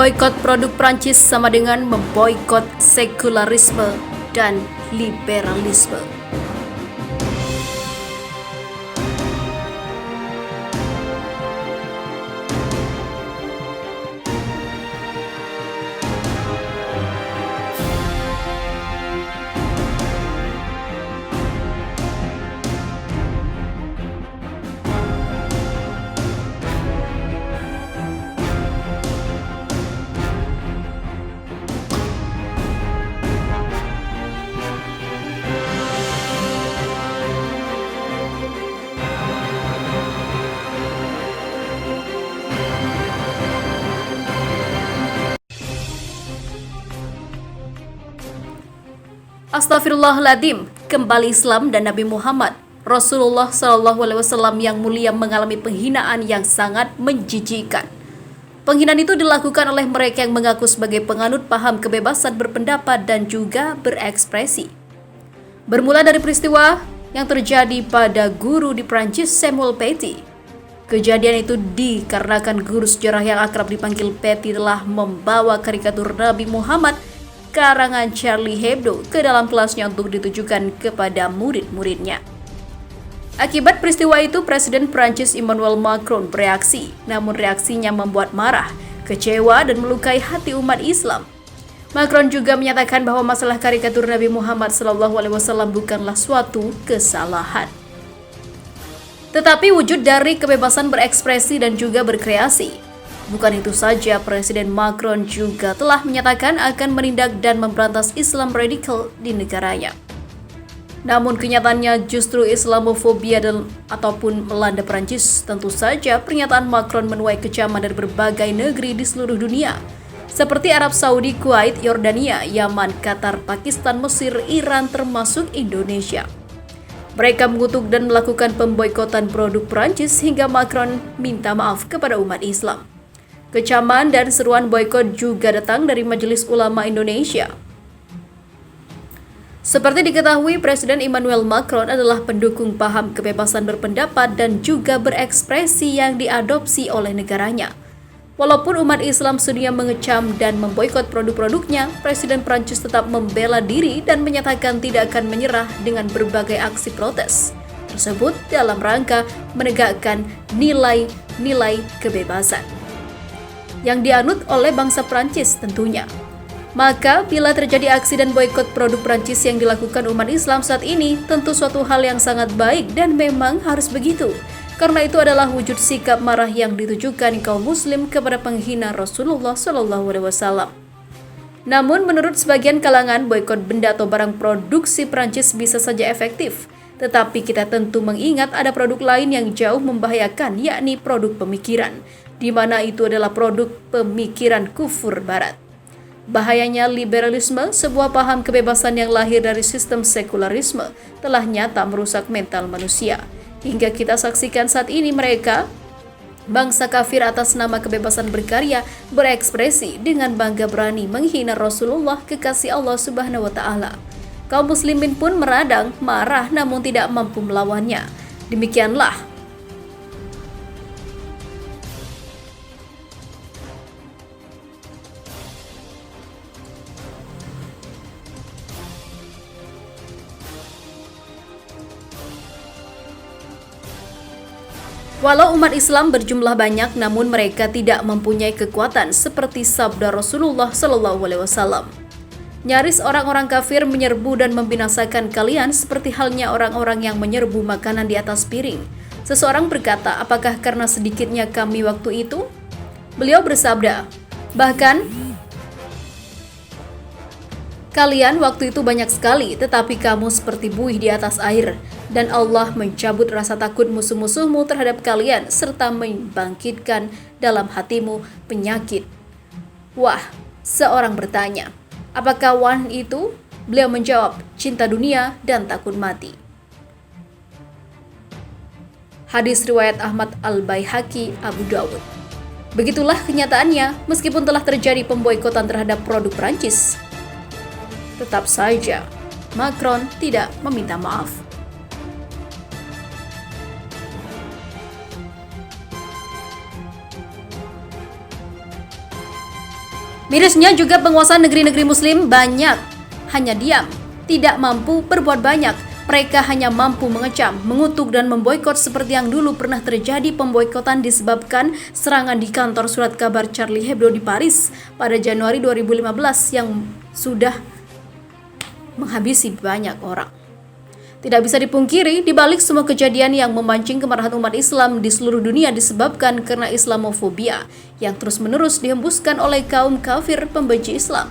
Memboikot produk Prancis sama dengan memboikot sekularisme dan liberalisme. Astaghfirullahaladzim, kembali Islam dan Nabi Muhammad Rasulullah SAW yang mulia mengalami penghinaan yang sangat menjijikkan. Penghinaan itu dilakukan oleh mereka yang mengaku sebagai penganut paham kebebasan berpendapat dan juga berekspresi. Bermula dari peristiwa yang terjadi pada guru di Prancis Samuel Paty. Kejadian itu dikarenakan guru sejarah yang akrab dipanggil Paty telah membawa karikatur Nabi Muhammad karangan Charlie Hebdo ke dalam kelasnya untuk ditujukan kepada murid-muridnya. Akibat peristiwa itu, Presiden Prancis Emmanuel Macron bereaksi, namun reaksinya membuat marah, kecewa, dan melukai hati umat Islam. Macron juga menyatakan bahwa masalah karikatur Nabi Muhammad SAW bukanlah suatu kesalahan, tetapi wujud dari kebebasan berekspresi dan juga berkreasi. Bukan itu saja, Presiden Macron juga telah menyatakan akan menindak dan memberantas Islam radikal di negaranya. Namun kenyataannya justru Islamofobia ataupun melanda Prancis. Tentu saja pernyataan Macron menuai kecaman dari berbagai negeri di seluruh dunia, seperti Arab Saudi, Kuwait, Yordania, Yaman, Qatar, Pakistan, Mesir, Iran, termasuk Indonesia. Mereka mengutuk dan melakukan pemboikotan produk Prancis hingga Macron minta maaf kepada umat Islam. Kecaman dan seruan boikot juga datang dari Majelis Ulama Indonesia. Seperti diketahui, Presiden Emmanuel Macron adalah pendukung paham kebebasan berpendapat dan juga berekspresi yang diadopsi oleh negaranya. Walaupun umat Islam sedunia mengecam dan memboikot produk-produknya, Presiden Prancis tetap membela diri dan menyatakan tidak akan menyerah dengan berbagai aksi protes tersebut dalam rangka menegakkan nilai-nilai kebebasan yang dianut oleh bangsa Prancis tentunya. Maka bila terjadi aksi dan boikot produk Prancis yang dilakukan umat Islam saat ini, tentu suatu hal yang sangat baik dan memang harus begitu. Karena itu adalah wujud sikap marah yang ditujukan kaum muslim kepada penghina Rasulullah SAW. Namun menurut sebagian kalangan, boikot benda atau barang produksi Prancis bisa saja efektif. Tetapi kita tentu mengingat ada produk lain yang jauh membahayakan, yakni produk pemikiran, di mana itu adalah produk pemikiran kufur barat. Bahayanya liberalisme, sebuah paham kebebasan yang lahir dari sistem sekularisme, telah nyata merusak mental manusia. Hingga kita saksikan saat ini mereka, bangsa kafir atas nama kebebasan berkarya, berekspresi dengan bangga berani menghina Rasulullah, kekasih Allah Subhanahu wa Ta'ala. Kaum muslimin pun meradang, marah, namun tidak mampu melawannya. Demikianlah walau umat Islam berjumlah banyak, namun mereka tidak mempunyai kekuatan seperti sabda Rasulullah SAW. Nyaris orang-orang kafir menyerbu dan membinasakan kalian seperti halnya orang-orang yang menyerbu makanan di atas piring. Seseorang berkata, apakah karena sedikitnya kami waktu itu? Beliau bersabda, bahkan kalian waktu itu banyak sekali, tetapi kamu seperti buih di atas air. Dan Allah mencabut rasa takut musuh-musuhmu terhadap kalian, serta membangkitkan dalam hatimu penyakit. Wah, seorang bertanya, apakah wahn itu? Beliau menjawab, cinta dunia dan takut mati. Hadis riwayat Ahmad Al-Baihaqi, Abu Dawud. Begitulah kenyataannya, meskipun telah terjadi pemboikotan terhadap produk Prancis, tetap saja Macron tidak meminta maaf. Mirisnya juga penguasa negeri-negeri muslim banyak hanya diam, tidak mampu berbuat banyak. Mereka hanya mampu mengecam, mengutuk, dan memboikot seperti yang dulu pernah terjadi pemboikotan disebabkan serangan di kantor surat kabar Charlie Hebdo di Paris pada Januari 2015 yang sudah menghabisi banyak orang. Tidak bisa dipungkiri, di balik semua kejadian yang memancing kemarahan umat Islam di seluruh dunia disebabkan karena Islamofobia yang terus-menerus dihembuskan oleh kaum kafir pembenci Islam.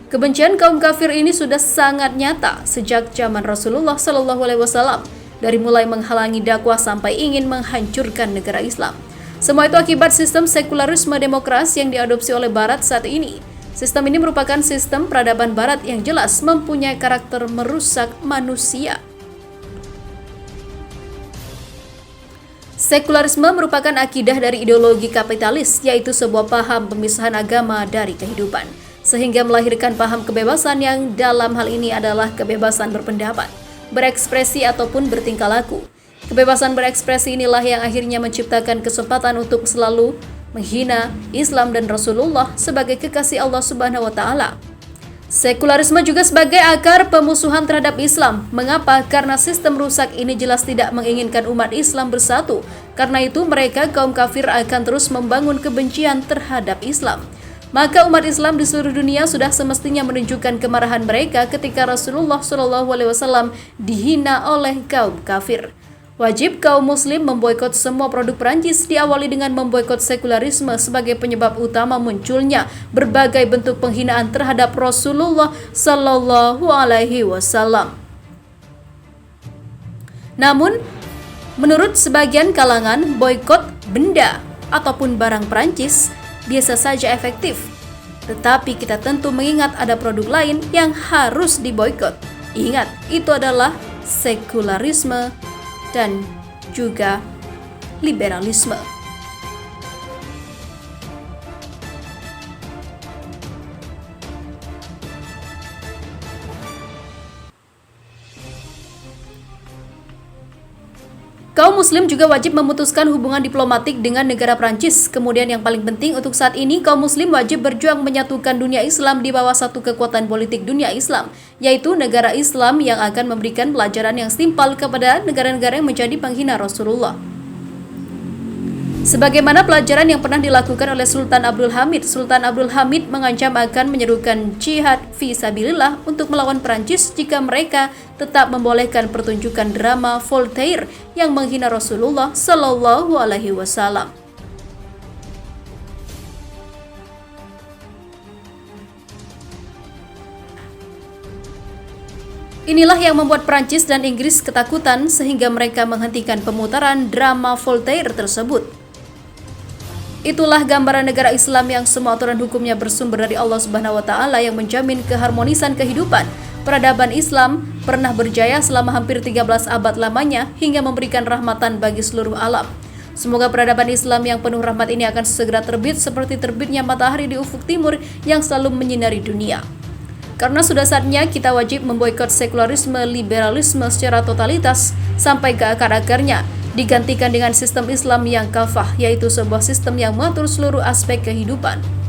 Kebencian kaum kafir ini sudah sangat nyata sejak zaman Rasulullah SAW, dari mulai menghalangi dakwah sampai ingin menghancurkan negara Islam. Semua itu akibat sistem sekularisme demokrasi yang diadopsi oleh Barat saat ini. Sistem ini merupakan sistem peradaban Barat yang jelas mempunyai karakter merusak manusia. Sekularisme merupakan akidah dari ideologi kapitalis, yaitu sebuah paham pemisahan agama dari kehidupan, sehingga melahirkan paham kebebasan yang dalam hal ini adalah kebebasan berpendapat, berekspresi ataupun bertingkah laku. Kebebasan berekspresi inilah yang akhirnya menciptakan kesempatan untuk selalu menghina Islam dan Rasulullah sebagai kekasih Allah Subhanahu wa taala. Sekularisme juga sebagai akar pemusuhan terhadap Islam. Mengapa? Karena sistem rusak ini jelas tidak menginginkan umat Islam bersatu. Karena itu mereka kaum kafir akan terus membangun kebencian terhadap Islam. Maka umat Islam di seluruh dunia sudah semestinya menunjukkan kemarahan mereka ketika Rasulullah SAW dihina oleh kaum kafir. Wajib kaum muslim memboikot semua produk Perancis, diawali dengan memboikot sekularisme sebagai penyebab utama munculnya berbagai bentuk penghinaan terhadap Rasulullah SAW. Namun, menurut sebagian kalangan, boikot benda ataupun barang Perancis biasa saja efektif. Tetapi kita tentu mengingat ada produk lain yang harus diboikot. Ingat, itu adalah sekularisme dan juga liberalisme. Kaum muslim juga wajib memutuskan hubungan diplomatik dengan negara Prancis. Kemudian yang paling penting untuk saat ini, kaum muslim wajib berjuang menyatukan dunia Islam di bawah satu kekuatan politik dunia Islam, yaitu negara Islam yang akan memberikan pelajaran yang setimpal kepada negara-negara yang menjadi penghina Rasulullah. Sebagaimana pelajaran yang pernah dilakukan oleh Sultan Abdul Hamid. Sultan Abdul Hamid mengancam akan menyerukan jihad fisabilillah untuk melawan Perancis jika mereka tetap membolehkan pertunjukan drama Voltaire yang menghina Rasulullah Sallallahu Alaihi Wasallam. Inilah yang membuat Perancis dan Inggris ketakutan sehingga mereka menghentikan pemutaran drama Voltaire tersebut. Itulah gambaran negara Islam yang semua aturan hukumnya bersumber dari Allah Subhanahu wa taala yang menjamin keharmonisan kehidupan. Peradaban Islam pernah berjaya selama hampir 13 abad lamanya hingga memberikan rahmatan bagi seluruh alam. Semoga peradaban Islam yang penuh rahmat ini akan segera terbit seperti terbitnya matahari di ufuk timur yang selalu menyinari dunia. Karena sudah saatnya kita wajib memboikot sekularisme, liberalisme secara totalitas sampai ke akar-akarnya, digantikan dengan sistem Islam yang kafah, yaitu sebuah sistem yang mengatur seluruh aspek kehidupan.